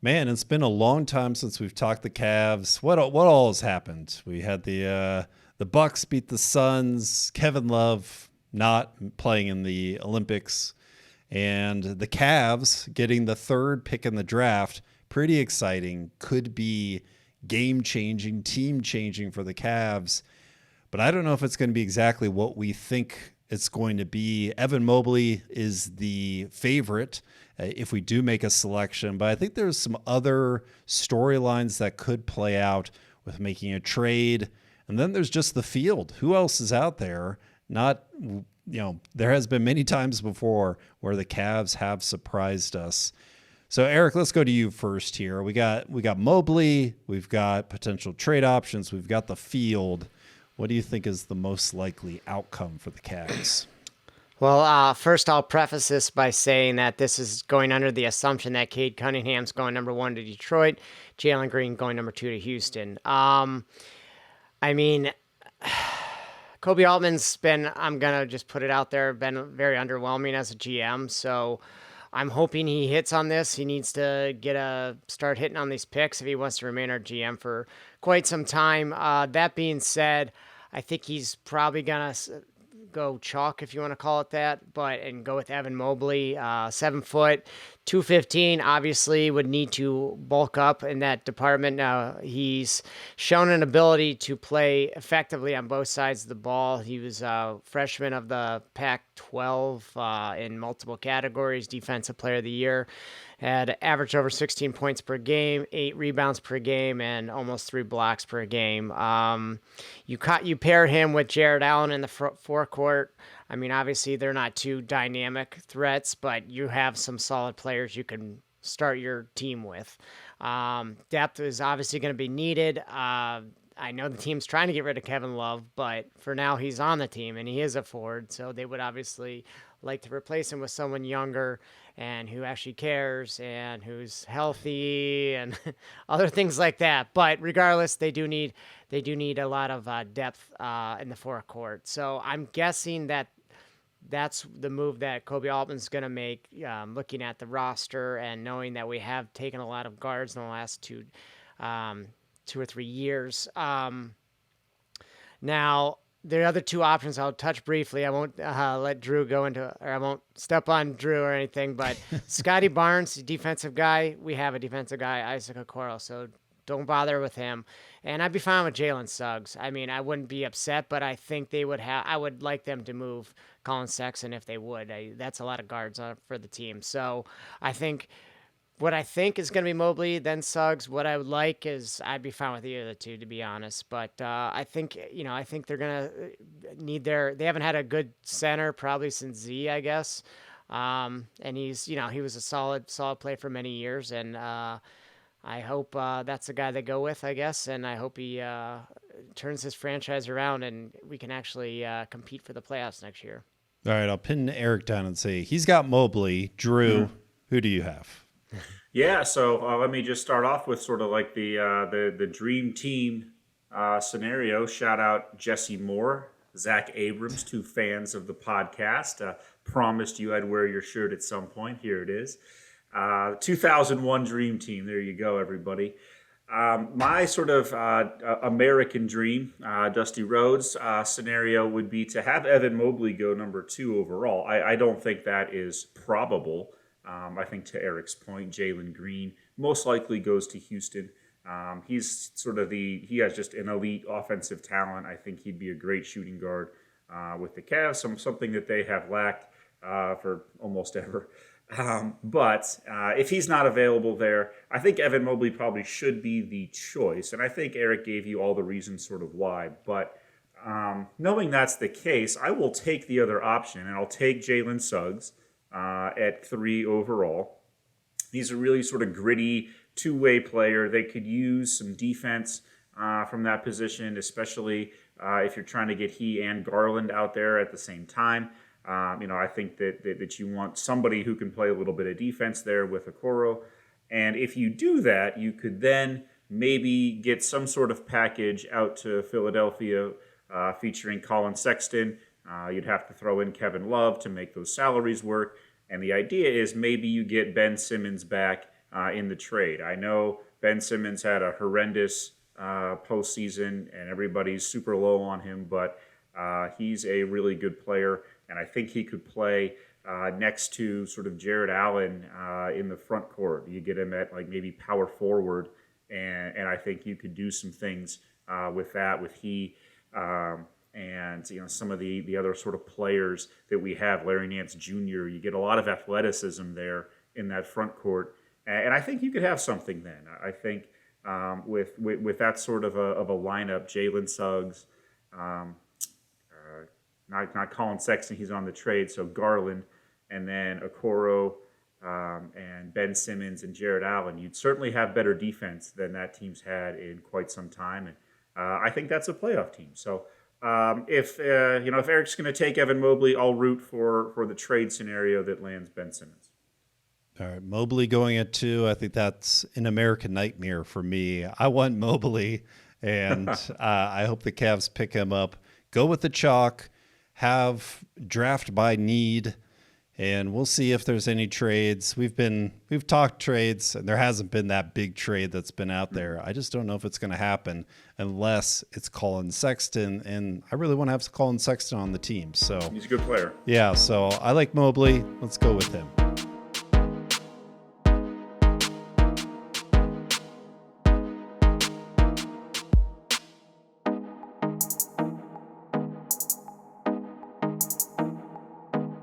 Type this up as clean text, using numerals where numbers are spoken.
Man, it's been a long time since we've talked the Cavs. What all has happened? We had the Bucks beat the Suns, Kevin Love not playing in the Olympics, and the Cavs getting the third pick in the draft. Pretty exciting. Could be game-changing, team-changing for the Cavs. But I don't know if it's going to be exactly what we think it's going to be. Evan Mobley is the favorite if we do make a selection, but I think there's some other storylines that could play out with making a trade. And then there's just the field. Who else is out there? There has been many times before where the Cavs have surprised us. So Eric, let's go to you first here. We got Mobley, we've got potential trade options, we've got the field. What do you think is the most likely outcome for the Cavs? Well, first I'll preface this by saying that this is going under the assumption that Cade Cunningham's going number 1 to Detroit, Jalen Green going number 2 to Houston. Kobe Altman's been, I'm going to just put it out there, been very underwhelming as a GM. So I'm hoping he hits on this. He needs to start hitting on these picks if he wants to remain our GM for quite some time. That being said, I think he's probably going to go chalk, if you want to call it that, and go with Evan Mobley, 7 foot, 215, obviously would need to bulk up in that department. He's shown an ability to play effectively on both sides of the ball. He was a freshman of the Pac-12 in multiple categories, Defensive Player of the Year. Had averaged over 16 points per game, 8 rebounds per game, and almost 3 blocks per game. You pair him with Jared Allen in the forecourt. I mean, obviously they're not two dynamic threats, but you have some solid players you can start your team with. Depth is obviously going to be needed. I know the team's trying to get rid of Kevin Love, but for now he's on the team and he is a forward, so they would obviously like to replace him with someone younger and who actually cares and who's healthy and other things like that. But regardless, they do need a lot of depth in the forecourt. So I'm guessing that's the move that Kobe Altman's going to make, looking at the roster and knowing that we have taken a lot of guards in the last 2 or 3 years. Now, the other 2 options I'll touch briefly. I won't let Drew go into, or I won't step on Drew or anything, but Scotty Barnes, defensive guy. We have a defensive guy, Isaac Okoro, so don't bother with him. And I'd be fine with Jalen Suggs. I mean, I wouldn't be upset, but I think I would like them to move Collin Sexton if they would. That's a lot of guards for the team. So what I think is going to be Mobley, then Suggs. What I would like is I'd be fine with either of the 2, to be honest. But I think they're going to need they haven't had a good center probably since Z, I guess. And he was a solid player for many years. And I hope that's the guy they go with, I guess. And I hope he turns his franchise around and we can actually compete for the playoffs next year. All right, I'll pin Eric down and say he's got Mobley. Drew, who do you have? Yeah, so let me just start off with sort of like the dream team scenario. Shout out Jesse Moore, Zach Abrams, 2 fans of the podcast. Promised you I'd wear your shirt at some point. Here it is. 2001 dream team. There you go, everybody. My sort of American dream, Dusty Rhodes scenario would be to have Evan Mobley go number 2 overall. I don't think that is probable. I think to Eric's point, Jalen Green most likely goes to Houston. He's he has just an elite offensive talent. I think he'd be a great shooting guard with the Cavs, something that they have lacked for almost ever. But if he's not available there, I think Evan Mobley probably should be the choice. And I think Eric gave you all the reasons sort of why. But knowing that's the case, I will take the other option, and I'll take Jalen Suggs at 3 overall. He's a really sort of gritty two-way player. They could use some defense from that position, especially if you're trying to get he and Garland out there at the same time. I think that you want somebody who can play a little bit of defense there with Okoro. And if you do that, you could then maybe get some sort of package out to Philadelphia featuring Collin Sexton. You'd have to throw in Kevin Love to make those salaries work. And the idea is maybe you get Ben Simmons back in the trade. I know Ben Simmons had a horrendous postseason, and everybody's super low on him, but he's a really good player, and I think he could play next to sort of Jared Allen in the front court. You get him at like maybe power forward, and I think you could do some things with that, with he and some of the other sort of players that we have, Larry Nance Jr. You get a lot of athleticism there in that front court, and I think you could have something then. I think with that sort of a lineup, Jalen Suggs, not Collin Sexton, he's on the trade, so Garland, and then Okoro, and Ben Simmons and Jared Allen, you'd certainly have better defense than that team's had in quite some time, and I think that's a playoff team. So if Eric's going to take Evan Mobley, I'll root for the trade scenario that lands Ben Simmons. All right, Mobley going at 2. I think that's an American nightmare for me. I want Mobley, and I hope the Cavs pick him up. Go with the chalk, have draft by need, and we'll see if there's any trades. We've talked trades, and there hasn't been that big trade that's been out there. I just don't know if it's going to happen unless it's Collin Sexton, and I really want to have Collin Sexton on the team. So he's a good player. Yeah, so I like Mobley. Let's go with him.